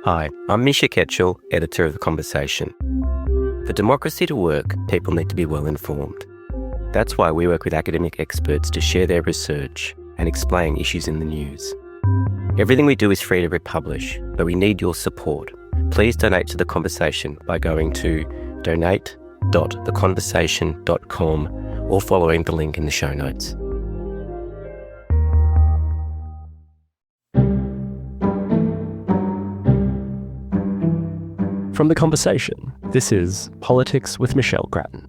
Hi, I'm Misha Ketchell, editor of The Conversation. For democracy to work, people need to be well informed. That's why we work with academic experts to share their research and explain issues in the news. Everything we do is free to republish, but we need your support. Please donate to The Conversation by going to donate.theconversation.com or following the link in the show notes. From The Conversation, this is Politics with Michelle Grattan.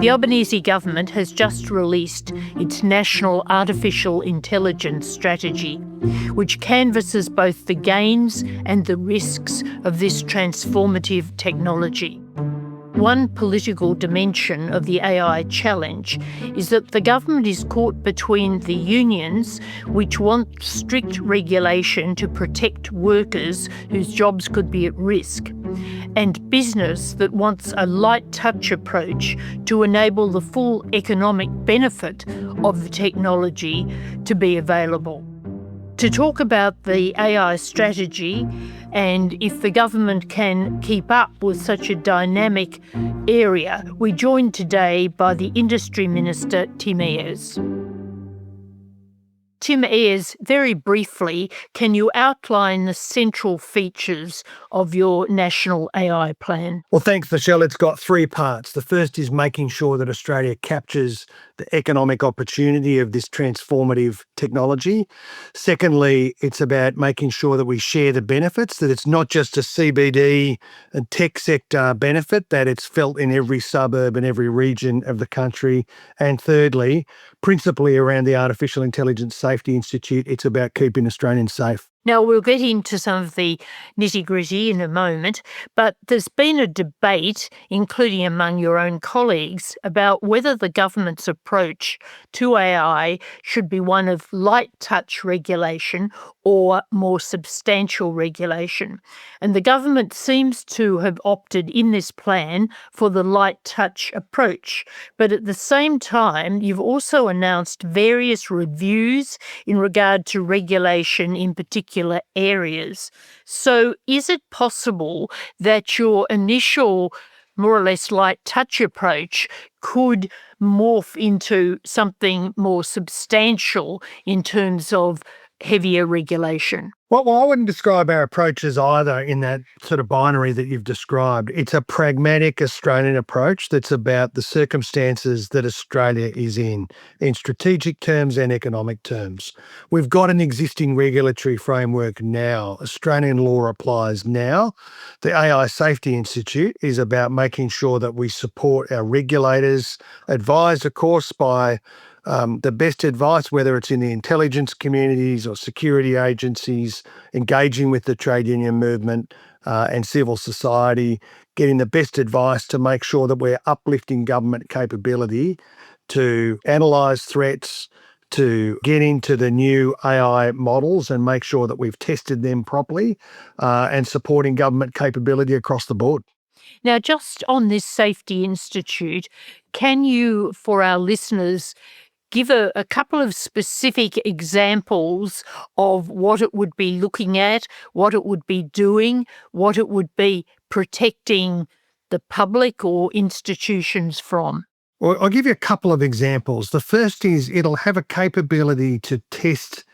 The Albanese government has just released its National Artificial Intelligence Strategy, which canvasses both the gains and the risks of this transformative technology. One political dimension of the AI challenge is that the government is caught between the unions, which want strict regulation to protect workers whose jobs could be at risk, and business that wants a light touch approach to enable the full economic benefit of the technology to be available. To talk about the AI strategy and if the government can keep up with such a dynamic area, we're joined today by the Industry Minister, Tim Ayres. Tim Ayres, very briefly, can you outline the central features of your national AI plan? Well, thanks, Michelle. It's got three parts. The first is making sure that Australia captures the economic opportunity of this transformative technology. Secondly, it's about making sure that we share the benefits, that it's not just a CBD and tech sector benefit, that it's felt in every suburb and every region of the country. And thirdly, principally around the Artificial Intelligence Safety Institute, it's about keeping Australians safe. Now, we'll get into some of the nitty-gritty in a moment, but there's been a debate, including among your own colleagues, about whether the government's approach to AI should be one of light touch regulation or more substantial regulation. And the government seems to have opted in this plan for the light touch approach. But at the same time, you've also announced various reviews in regard to regulation in particular areas. So is it possible that your initial more or less light touch approach could morph into something more substantial in terms of heavier regulation? Well, I wouldn't describe our approaches either in that sort of binary that you've described. It's a pragmatic Australian approach that's about the circumstances that Australia is in strategic terms and economic terms. We've got an existing regulatory framework now. Australian law applies now. The AI Safety Institute is about making sure that we support our regulators, advised, of course, by the best advice, whether it's in the intelligence communities or security agencies, engaging with the trade union movement and civil society, getting the best advice to make sure that we're uplifting government capability to analyse threats, to get into the new AI models and make sure that we've tested them properly and supporting government capability across the board. Now, just on this Safety Institute, can you, for our listeners, give a couple of specific examples of what it would be looking at, what it would be doing, what it would be protecting the public or institutions from? Well, I'll give you a couple of examples. The first is it'll have a capability to test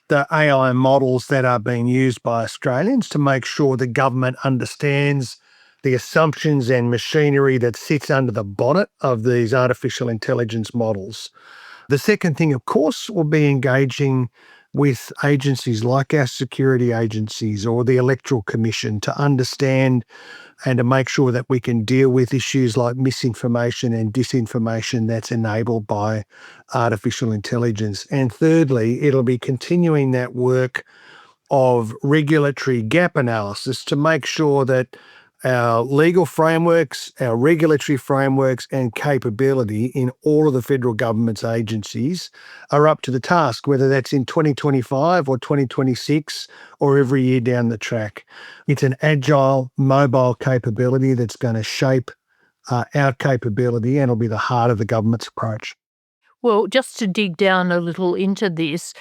the AI models that are being used by Australians to make sure the government understands the assumptions and machinery that sits under the bonnet of these artificial intelligence models. The second thing, of course, will be engaging with agencies like our security agencies or the Electoral Commission to understand and to make sure that we can deal with issues like misinformation and disinformation that's enabled by artificial intelligence. And thirdly, it'll be continuing that work of regulatory gap analysis to make sure that our legal frameworks, our regulatory frameworks and capability in all of the federal government's agencies are up to the task, whether that's in 2025 or 2026 or every year down the track. It's an agile, mobile capability that's going to shape our capability and it'll be the heart of the government's approach. Well, just to dig down a little into this,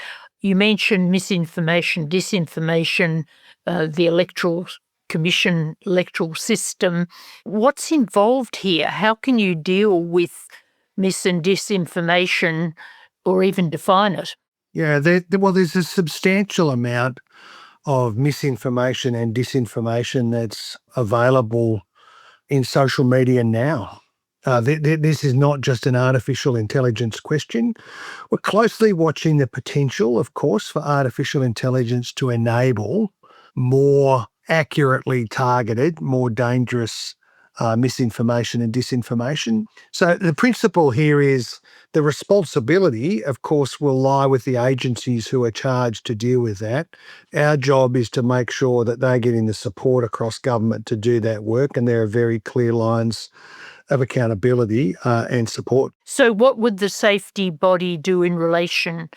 You mentioned misinformation, disinformation, the electoral commission, electoral system. What's involved here? How can you deal with mis and disinformation or even define it? Yeah, there's a substantial amount of misinformation and disinformation that's available in social media now. This is not just an artificial intelligence question. We're closely watching the potential, of course, for artificial intelligence to enable more accurately targeted, more dangerous misinformation and disinformation. So the principle here is the responsibility, of course, will lie with the agencies who are charged to deal with that. Our job is to make sure that they're getting the support across government to do that work, and there are very clear lines of accountability and support. So, what would the safety body do in relation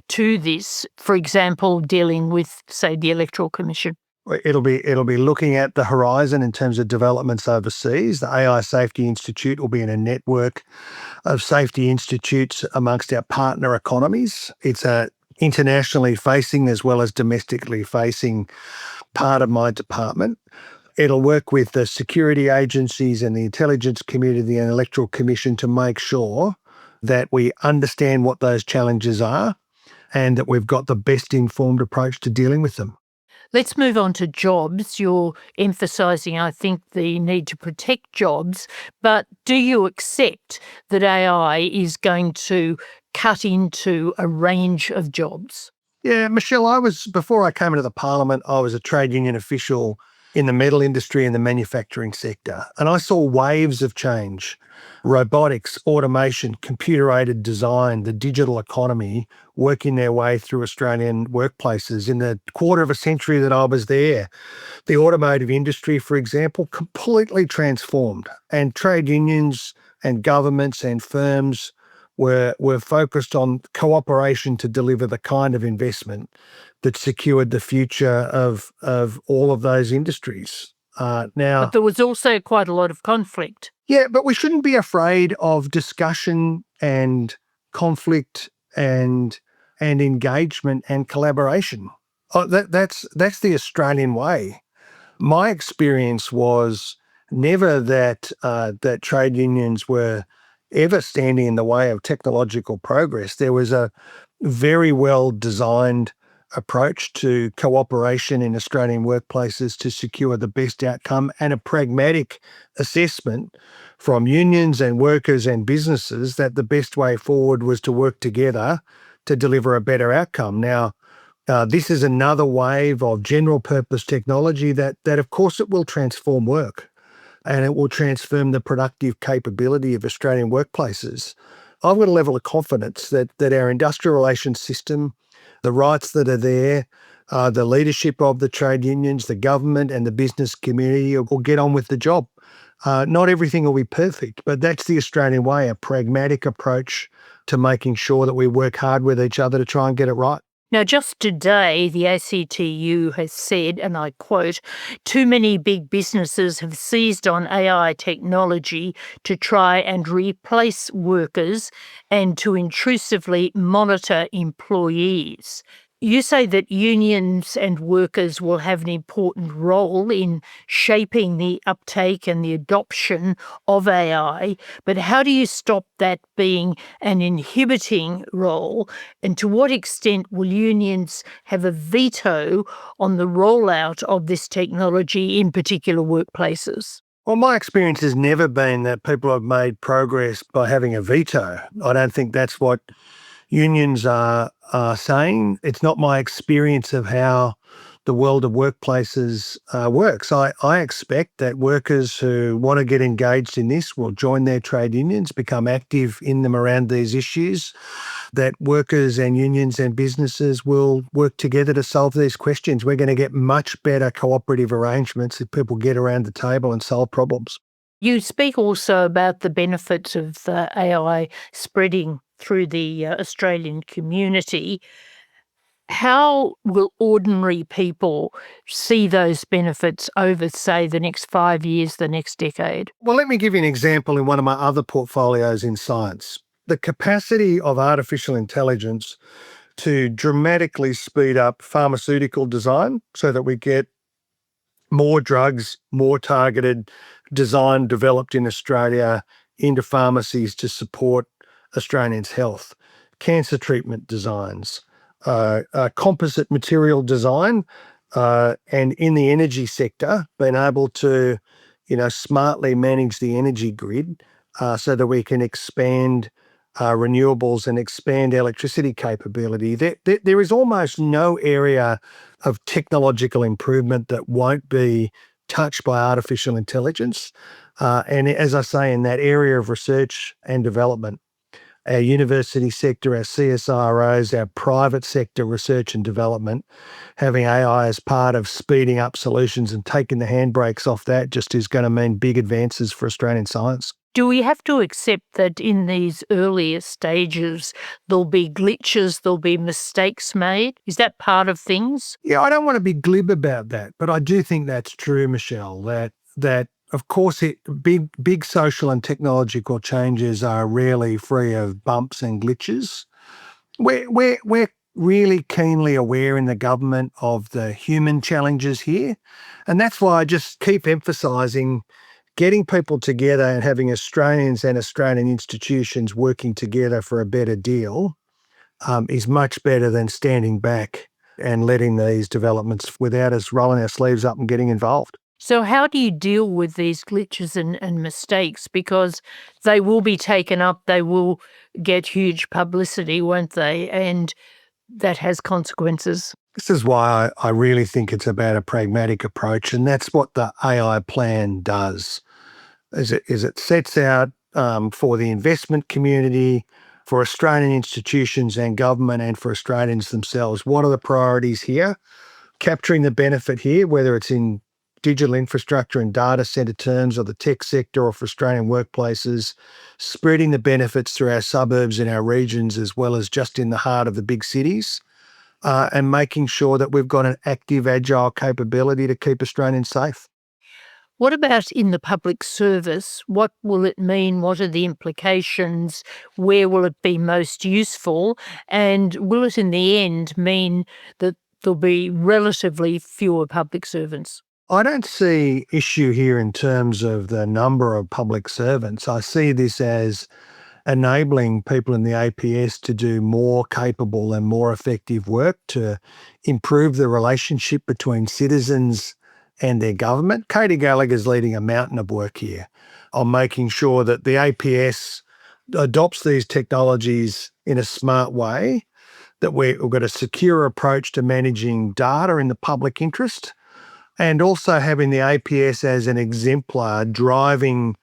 to this? For example, dealing with, say, the Electoral Commission? It'll be looking at the horizon in terms of developments overseas. The AI Safety Institute will be in a network of safety institutes amongst our partner economies. It's a internationally facing as well as domestically facing part of my department. It'll work with the security agencies and the intelligence community and Electoral Commission to make sure that we understand what those challenges are and that we've got the best informed approach to dealing with them. Let's move on to jobs. You're emphasising, I think, the need to protect jobs, but do you accept that AI is going to cut into a range of jobs? Yeah, Michelle, before I came into the parliament, I was a trade union official in the metal industry and the manufacturing sector. And I saw waves of change: robotics, automation, computer-aided design, the digital economy working their way through Australian workplaces. In the quarter of a century that I was there, the automotive industry, for example, completely transformed. And trade unions and governments and firms were focused on cooperation to deliver the kind of investment that secured the future of all of those industries. Now, But there was also quite a lot of conflict. yeah, but we shouldn't be afraid of discussion and conflict and engagement and collaboration. That's the Australian way. My experience was never that that trade unions were ever standing in the way of technological progress. There was a very well designed approach to cooperation in Australian workplaces to secure the best outcome, and a pragmatic assessment from unions and workers and businesses that the best way forward was to work together to deliver a better outcome. Now, this is another wave of general purpose technology that of course it will transform work, and it will transform the productive capability of Australian workplaces. I've got a level of confidence that our industrial relations system, the rights that are there, the leadership of the trade unions, the government and the business community will get on with the job. Not everything will be perfect, but that's the Australian way, a pragmatic approach to making sure that we work hard with each other to try and get it right. Now, just today, the ACTU has said, and I quote, "Too many big businesses have seized on AI technology to try and replace workers and to intrusively monitor employees." You say that unions and workers will have an important role in shaping the uptake and the adoption of AI, but how do you stop that being an inhibiting role? And to what extent will unions have a veto on the rollout of this technology in particular workplaces? Well, my experience has never been that people have made progress by having a veto. I don't think that's what unions are saying. It's not my experience of how the world of workplaces works. I expect that workers who want to get engaged in this will join their trade unions, become active in them around these issues, that workers and unions and businesses will work together to solve these questions. We're going to get much better cooperative arrangements if people get around the table and solve problems. You speak also about the benefits of AI spreading through the Australian community. How will ordinary people see those benefits over, say, the next 5 years, the next decade? Well, let me give you an example in one of my other portfolios in science. The capacity of artificial intelligence to dramatically speed up pharmaceutical design so that we get more drugs, more targeted design developed in Australia into pharmacies to support Australians' health. Cancer treatment designs, composite material design, and in the energy sector, being able to, smartly manage the energy grid so that we can expand renewables and expand electricity capability. There is almost no area of technological improvement that won't be touched by artificial intelligence. And as I say, in that area of research and development, our university sector, our CSIROs, our private sector research and development, having AI as part of speeding up solutions and taking the handbrakes off that just is going to mean big advances for Australian science. Do we have to accept that in these earlier stages there'll be glitches, there'll be mistakes made? Is that part of things? Yeah, I don't want to be glib about that, but I do think that's true, Michelle, that of course big social and technological changes are rarely free of bumps and glitches. We're really keenly aware in the government of the human challenges here. And that's why I just keep emphasising getting people together and having Australians and Australian institutions working together for a better deal is much better than standing back and letting these developments without us rolling our sleeves up and getting involved. So how do you deal with these glitches and mistakes? Because they will be taken up, they will get huge publicity, won't they? And that has consequences. This is why I really think it's about a pragmatic approach, and that's what the AI plan does. Is it sets out for the investment community, for Australian institutions and government, and for Australians themselves. What are the priorities here? Capturing the benefit here, whether it's in digital infrastructure and data centre terms or the tech sector or for Australian workplaces, spreading the benefits through our suburbs and our regions as well as just in the heart of the big cities, and making sure that we've got an active, agile capability to keep Australians safe. What about in the public service? What will it mean? What are the implications? Where will it be most useful? And will it in the end mean that there'll be relatively fewer public servants? I don't see issue here in terms of the number of public servants. I see this as enabling people in the APS to do more capable and more effective work to improve the relationship between citizens and their government. Katie Gallagher's leading a mountain of work here on making sure that the APS adopts these technologies in a smart way, that we've got a secure approach to managing data in the public interest, and also having the APS as an exemplar driving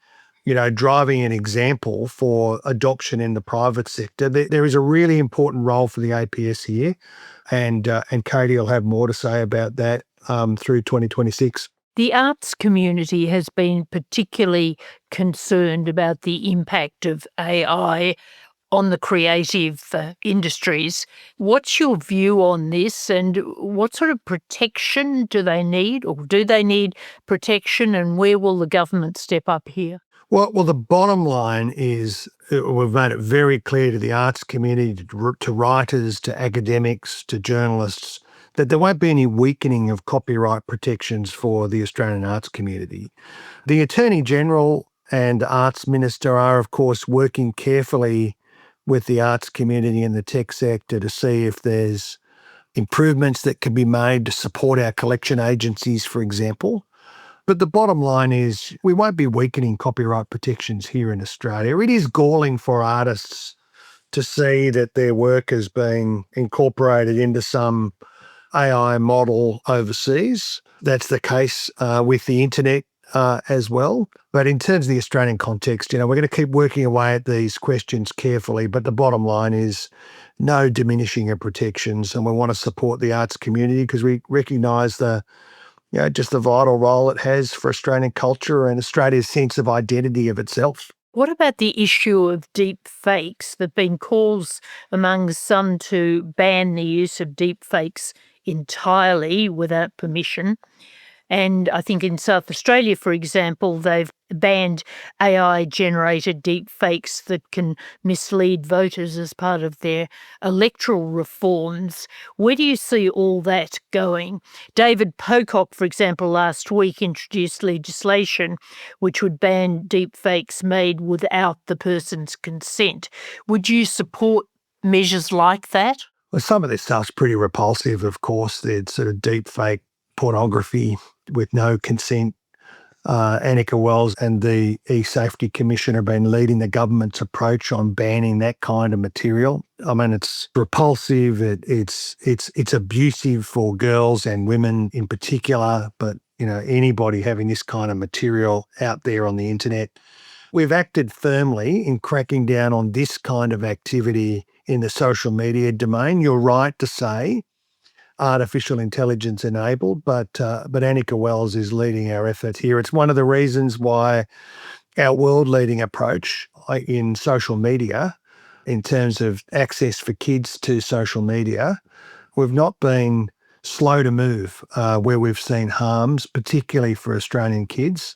an example for adoption in the private sector. There is a really important role for the APS here, and Katie will have more to say about that through 2026. The arts community has been particularly concerned about the impact of AI on the creative industries. What's your view on this, and what sort of protection do they need, or do they need protection, and where will the government step up here? Well, the bottom line is we've made it very clear to the arts community, to writers, to academics, to journalists, that there won't be any weakening of copyright protections for the Australian arts community. The Attorney-General and Arts Minister are, of course, working carefully with the arts community and the tech sector to see if there's improvements that can be made to support our collection agencies, for example. But the bottom line is we won't be weakening copyright protections here in Australia. It is galling for artists to see that their work is being incorporated into some AI model overseas. That's the case with the internet as well. But in terms of the Australian context, we're going to keep working away at these questions carefully. But the bottom line is no diminishing of protections. And we want to support the arts community because we recognise just the vital role it has for Australian culture and Australia's sense of identity of itself. What about the issue of deep fakes? There have been calls among some to ban the use of deep fakes entirely without permission. And I think in South Australia, for example, they've banned AI-generated deep fakes that can mislead voters as part of their electoral reforms. Where do you see all that going? David Pocock, for example, last week introduced legislation which would ban deep fakes made without the person's consent. Would you support measures like that? Well, some of this stuff's pretty repulsive, of course. There's sort of deep fake pornography with no consent. Annika Wells and the E-Safety Commission have been leading the government's approach on banning that kind of material. I mean, it's repulsive. It's abusive for girls and women in particular. But anybody having this kind of material out there on the internet, we've acted firmly in cracking down on this kind of activity in the social media domain. You're right to say artificial intelligence enabled, but Annika Wells is leading our effort here. It's one of the reasons why our world-leading approach in social media, in terms of access for kids to social media, we've not been slow to move where we've seen harms, particularly for Australian kids.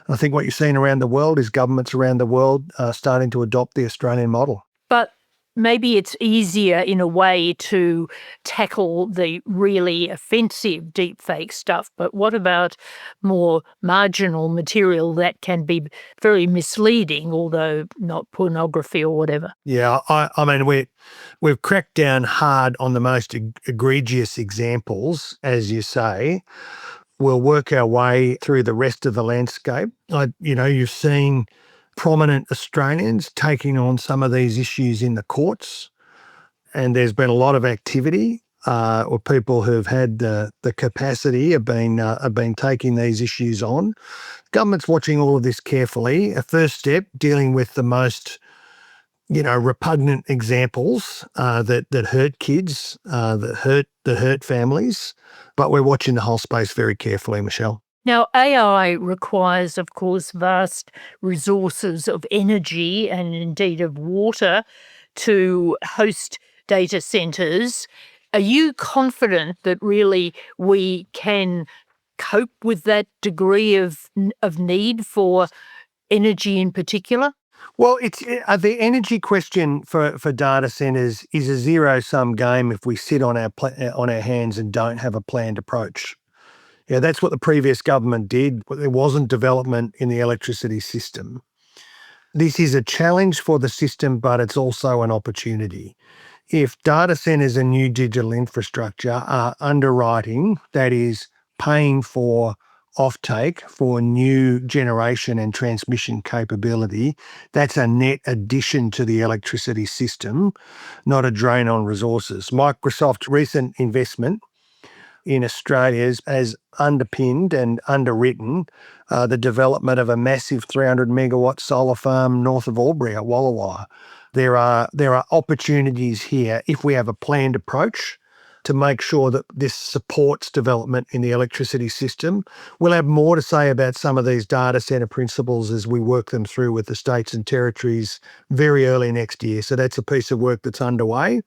I think what you're seeing around the world is governments around the world starting to adopt the Australian model. But maybe it's easier in a way to tackle the really offensive deepfake stuff, but what about more marginal material that can be very misleading, although not pornography or whatever? Yeah, I mean, we've cracked down hard on the most egregious examples, as you say. We'll work our way through the rest of the landscape. You've seen prominent Australians taking on some of these issues in the courts, and there's been a lot of activity or people who've had the capacity have been taking these issues on. Government's watching all of this carefully. A first step, dealing with the most repugnant examples that hurt kids, that hurt families, but we're watching the whole space very carefully, Michelle. Now, AI requires, of course, vast resources of energy and indeed of water to host data centres. Are you confident that really we can cope with that degree of need for energy in particular? Well, the energy question for data centres is a zero-sum game if we sit on our hands and don't have a planned approach. Yeah, that's what the previous government did. There wasn't development in the electricity system. This is a challenge for the system, but it's also an opportunity. If data centres and new digital infrastructure are underwriting, that is, paying for offtake for new generation and transmission capability, that's a net addition to the electricity system, not a drain on resources. Microsoft's recent investment in Australia has underpinned and underwritten the development of a massive 300 megawatt solar farm north of Albury at Walla. There are opportunities here if we have a planned approach to make sure that this supports development in the electricity system. We'll have more to say about some of these data centre principles as we work them through with the states and territories very early next year. So that's a piece of work that's underway.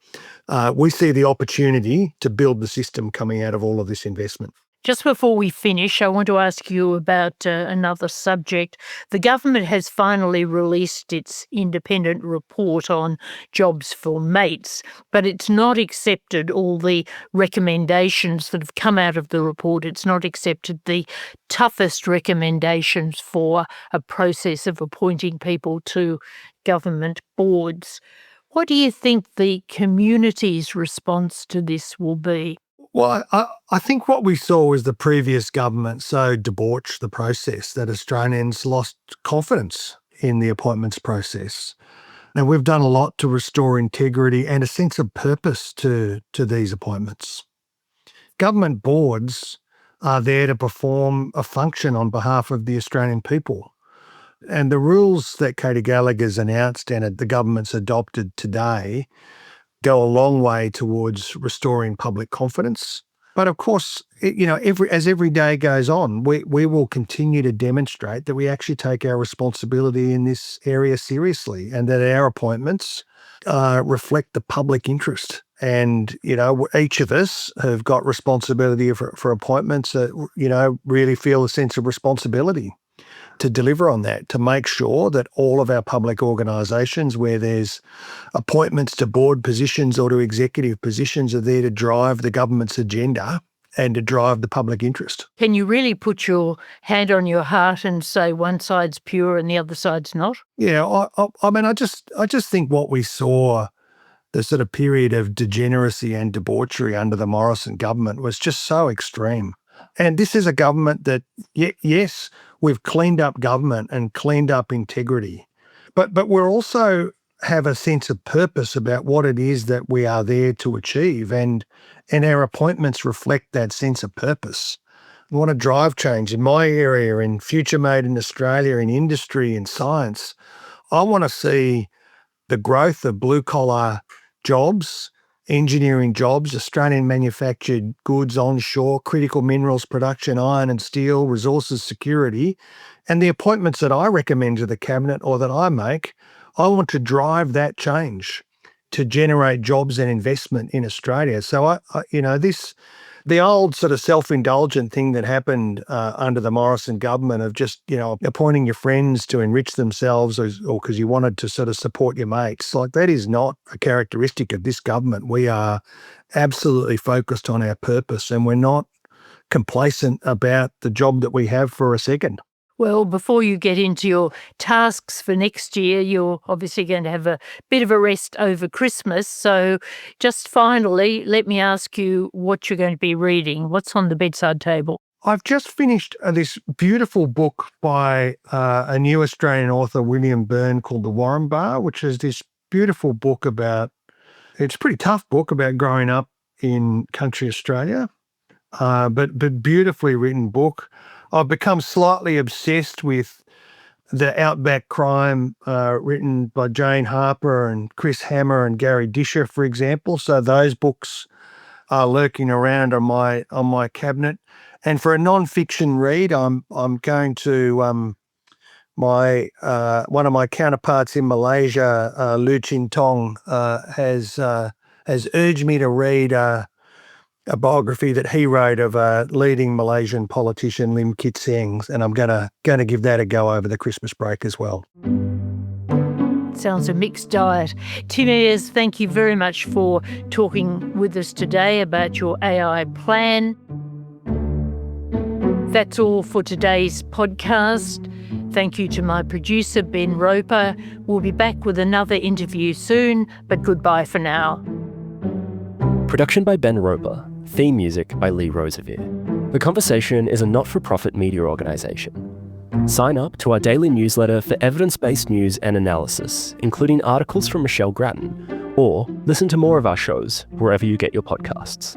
We see the opportunity to build the system coming out of all of this investment. Just before we finish, I want to ask you about another subject. The government has finally released its independent report on jobs for mates, but it's not accepted all the recommendations that have come out of the report. It's not accepted the toughest recommendations for a process of appointing people to government boards. What do you think the community's response to this will be? Well, I think what we saw was the previous government so debauched the process that Australians lost confidence in the appointments process. Now, we've done a lot to restore integrity and a sense of purpose to these appointments. Government boards are there to perform a function on behalf of the Australian people. And the rules that Katie Gallagher's announced and the government's adopted today go a long way towards restoring public confidence. But of course, as every day goes on, we will continue to demonstrate that we actually take our responsibility in this area seriously and that our appointments reflect the public interest. And, each of us have got responsibility for appointments that, really feel a sense of responsibility to deliver on that, to make sure that all of our public organisations where there's appointments to board positions or to executive positions are there to drive the government's agenda and to drive the public interest. Can you really put your hand on your heart and say one side's pure and the other side's not? Yeah, I mean, I just think what we saw, the sort of period of degeneracy and debauchery under the Morrison government was just so extreme. And this is a government that, yes, we've cleaned up government and cleaned up integrity, but we're also have a sense of purpose about what it is that we are there to achieve, and our appointments reflect that sense of purpose. We want to drive change in my area, in Future Made in Australia, in industry, in science. I want to see the growth of blue-collar jobs, engineering jobs, Australian manufactured goods onshore, critical minerals production, iron and steel, resources security, and the appointments that I recommend to the Cabinet or that I make, I want to drive that change to generate jobs and investment in Australia. So, the old sort of self-indulgent thing that happened under the Morrison government of just, appointing your friends to enrich themselves or because you wanted to sort of support your mates, like that is not a characteristic of this government. We are absolutely focused on our purpose and we're not complacent about the job that we have for a second. Well, before you get into your tasks for next year, you're obviously going to have a bit of a rest over Christmas. So just finally, let me ask you what you're going to be reading. What's on the bedside table? I've just finished this beautiful book by a new Australian author, William Byrne, called The Warren Bar, which is this beautiful book it's a pretty tough book about growing up in country Australia, but beautifully written book. I've become slightly obsessed with the Outback Crime written by Jane Harper and Chris Hammer and Gary Disher, for example. So those books are lurking around on my cabinet. And for a non-fiction read, I'm going to one of my counterparts in Malaysia, Lu Chin Tong, has urged me to read a biography that he wrote of a leading Malaysian politician, Lim Kit Seng, and I'm going to give that a go over the Christmas break as well. Sounds a mixed diet. Tim Ayres, thank you very much for talking with us today about your AI plan. That's all for today's podcast. Thank you to my producer, Ben Roper. We'll be back with another interview soon, but goodbye for now. Production by Ben Roper. Theme music by Lee Rosevere. The Conversation is a not-for-profit media organisation. Sign up to our daily newsletter for evidence-based news and analysis, including articles from Michelle Grattan, or listen to more of our shows wherever you get your podcasts.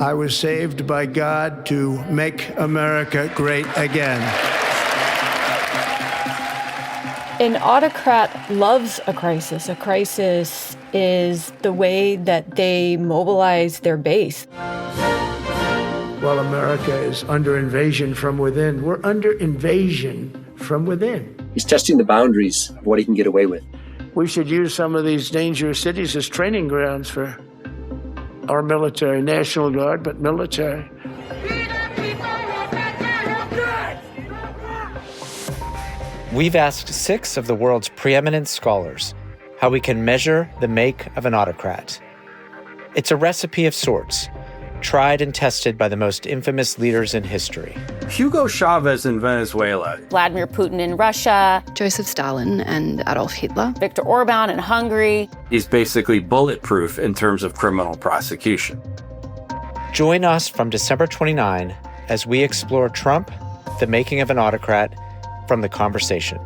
I was saved by God to make America great again. An autocrat loves a crisis. A crisis is the way that they mobilize their base. While America is under invasion from within, we're under invasion from within. He's testing the boundaries of what he can get away with. We should use some of these dangerous cities as training grounds for our military, National Guard, but military. We've asked 6 of the world's preeminent scholars how we can measure the make of an autocrat. It's a recipe of sorts, tried and tested by the most infamous leaders in history. Hugo Chavez in Venezuela. Vladimir Putin in Russia. Joseph Stalin and Adolf Hitler. Viktor Orban in Hungary. He's basically bulletproof in terms of criminal prosecution. Join us from December 29 as we explore Trump, the making of an autocrat, from The Conversation.